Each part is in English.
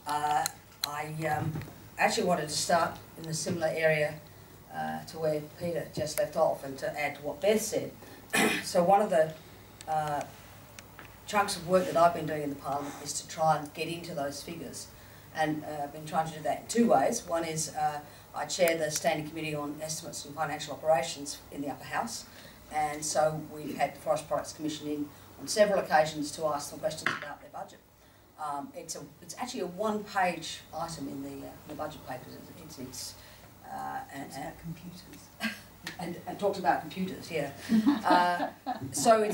I actually wanted to start in a similar area to where Peter just left off, and to add to what Beth said. So one of the chunks of work that I've been doing in the Parliament is to try and get into those figures, and I've been trying to do that in two ways. One is I chair the Standing Committee on Estimates and Financial Operations in the Upper House, and so we've had the Forest Products Commission in on several occasions to ask them questions about their budget. It's actually a one-page item in the budget papers. It's about computers. and talked about computers, yeah. So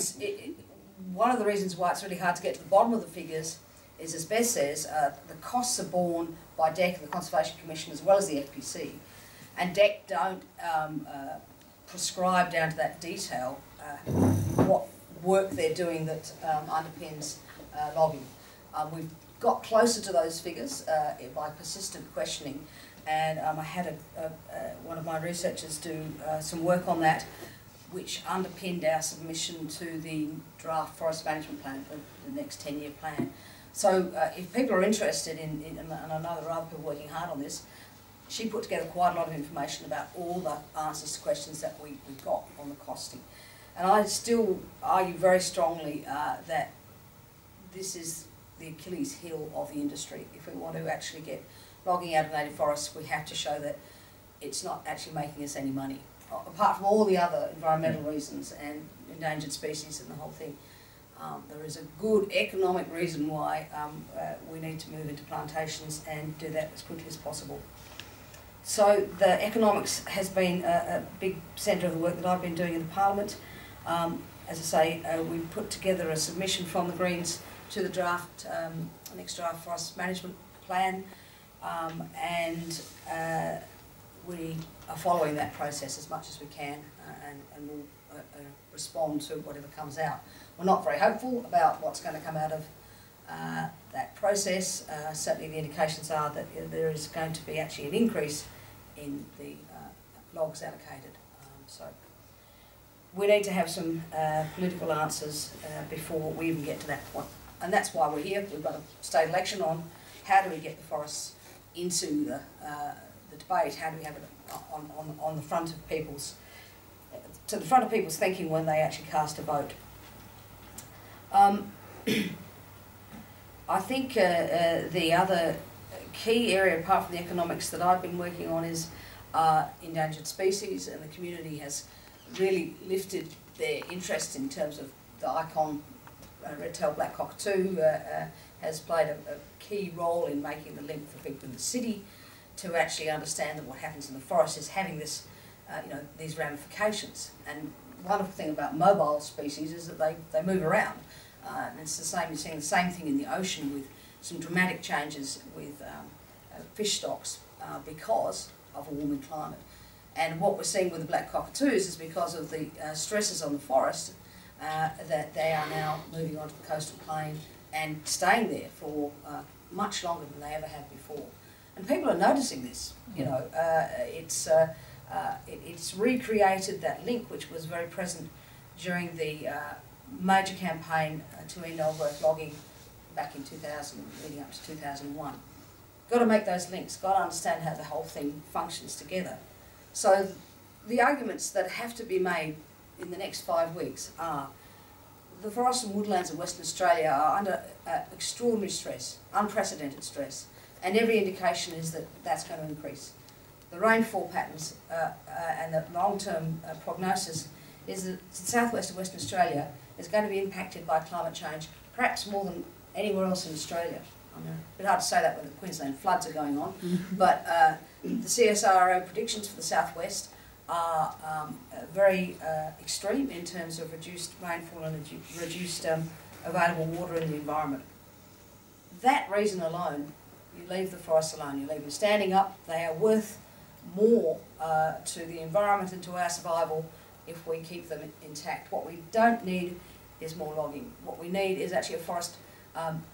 one of the reasons why it's really hard to get to the bottom of the figures is, as Beth says, the costs are borne by DEC and the Conservation Commission as well as the FPC, and DEC don't prescribe down to that detail what work they're doing that underpins logging. We've got closer to those figures by persistent questioning, and I had one of my researchers do some work on that, which underpinned our submission to the draft forest management plan for the next 10-year plan. So if people are interested in, and I know there are other people working hard on this, she put together quite a lot of information about all the answers to questions that we got on the costing. And I still argue very strongly that this is the Achilles heel of the industry. If we want to actually get logging out of native forests, we have to show that it's not actually making us any money. Apart from all the other environmental reasons and endangered species and the whole thing, there is a good economic reason why we need to move into plantations and do that as quickly as possible. So the economics has been a big centre of the work that I've been doing in the Parliament. As I say, we put together a submission from the Greens to the draft, next draft forest management plan, and we are following that process as much as we can, and we'll respond to whatever comes out. We're not very hopeful about what's going to come out of that process. Certainly the indications are that there is going to be actually an increase in the logs allocated. So we need to have some political answers before we even get to that point. And that's why we're here. We've got a state election on. How do we get the forests into the debate? How do we have it on the front of people's, to the front of people's thinking when they actually cast a vote? I think the other key area, apart from the economics, that I've been working on is endangered species, and the community has really lifted their interest in terms of the icon. Red-tailed black cockatoo has played a key role in making the link for people in the city to actually understand that what happens in the forest is having this, these ramifications. And the wonderful thing about mobile species is that they move around. And it's the same, you're seeing the same thing in the ocean with some dramatic changes with fish stocks because of a warming climate. And what we're seeing with the black cockatoos is because of the stresses on the forest, that they are now moving onto the coastal plain and staying there for much longer than they ever have before. And people are noticing this. It's recreated that link which was very present during the major campaign to end old growth logging back in 2000, leading up to 2001. Got to make those links, got to understand how the whole thing functions together. So the arguments that have to be made in the next 5 weeks are the forests and woodlands of Western Australia are under extraordinary stress, unprecedented stress, and every indication is that that's going to increase. The rainfall patterns and the long-term prognosis is that the southwest of Western Australia is going to be impacted by climate change, perhaps more than anywhere else in Australia. I mean, a bit hard to say that when the Queensland floods are going on, but the CSIRO predictions for the southwest are very extreme in terms of reduced rainfall and reduced available water in the environment. That reason alone, you leave the forests alone, you leave them standing up. They are worth more to the environment and to our survival if we keep them intact. What we don't need is more logging. What we need is actually a forest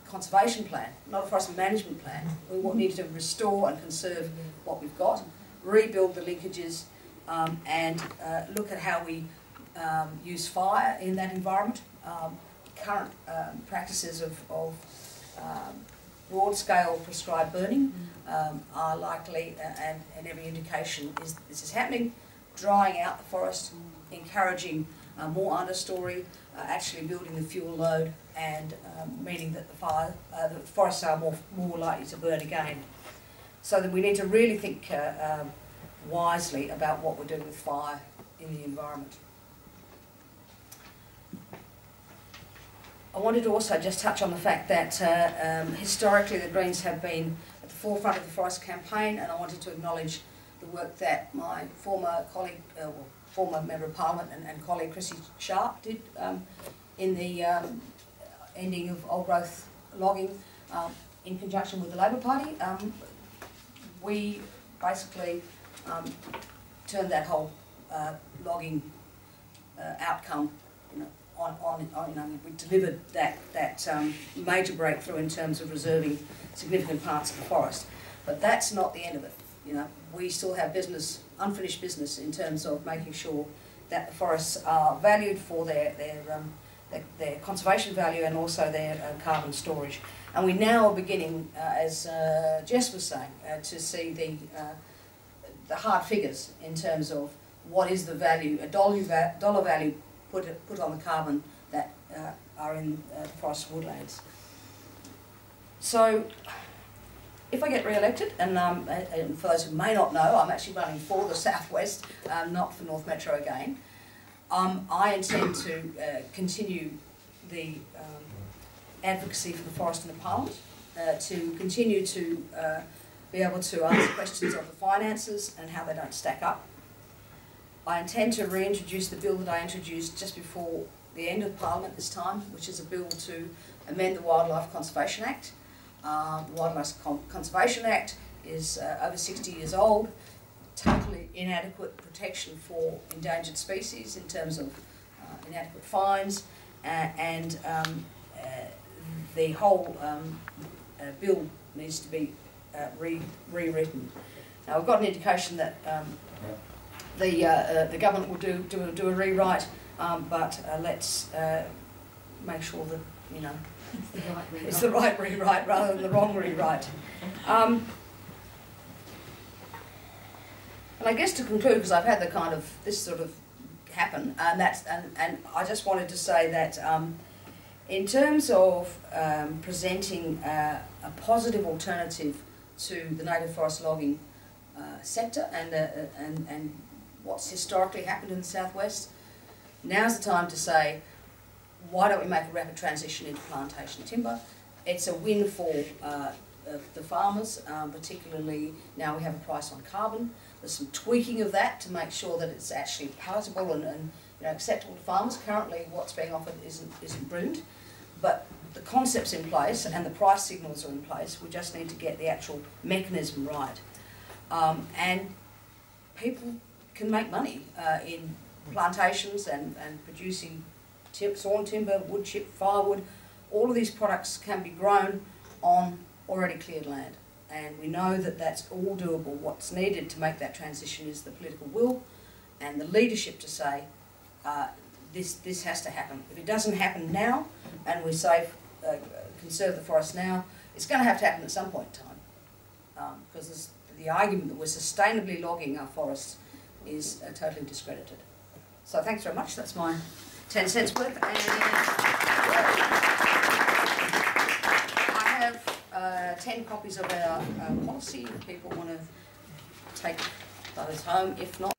conservation plan, not a forest management plan. We need to restore and conserve what we've got, rebuild the linkages, and look at how we use fire in that environment. Current practices of broad-scale prescribed burning are likely, and every indication is this is happening, drying out the forest, encouraging more understory, actually building the fuel load, and meaning that the forests are more likely to burn again. So that we need to really think wisely about what we're doing with fire in the environment. I wanted to also just touch on the fact that historically the Greens have been at the forefront of the forest campaign, and I wanted to acknowledge the work that my former colleague, former Member of Parliament and colleague Chrissy Sharp did in the ending of old growth logging in conjunction with the Labor Party. We basically turned that whole logging outcome, we delivered that major breakthrough in terms of reserving significant parts of the forest. But that's not the end of it. We still have business, unfinished business, in terms of making sure that the forests are valued for their conservation value and also their carbon storage. And we now are beginning, as Jess was saying, to see the hard figures in terms of what is the value, a dollar value put on the carbon that are in forest woodlands. So, if I get re-elected, and for those who may not know, I'm actually running for the Southwest, not for North Metro again. I intend to continue the advocacy for the forest in the Parliament, to continue to be able to answer questions of the finances and how they don't stack up. I intend to reintroduce the bill that I introduced just before the end of Parliament this time, which is a bill to amend the Wildlife Conservation Act. The Wildlife Conservation Act is over 60 years old, totally inadequate protection for endangered species in terms of inadequate fines, and the whole bill needs to be rewritten. Now, we've got an indication that the government will do a rewrite, but let's make sure that it's the right rewrite rather than the wrong rewrite. And I guess to conclude, because I've had this sort of happen, and I just wanted to say that in terms of presenting a positive alternative to the native forest logging sector and what's historically happened in the Southwest, now's the time to say, why don't we make a rapid transition into plantation timber? It's a win for the farmers, particularly now we have a price on carbon. There's some tweaking of that to make sure that it's actually palatable and acceptable to farmers. Currently, what's being offered isn't brilliant, but the concept's in place and the price signals are in place. We just need to get the actual mechanism right, and people can make money in plantations and producing sawn timber, wood chip, firewood. All of these products can be grown on already cleared land, and we know that that's all doable. What's needed to make that transition is the political will and the leadership to say this has to happen. If it doesn't happen now and we conserve the forest now, it's going to have to happen at some point in time, because the argument that we're sustainably logging our forests is totally discredited. So thanks very much. That's my 10 cents worth. And I have 10 copies of our policy if people want to take those home. If not,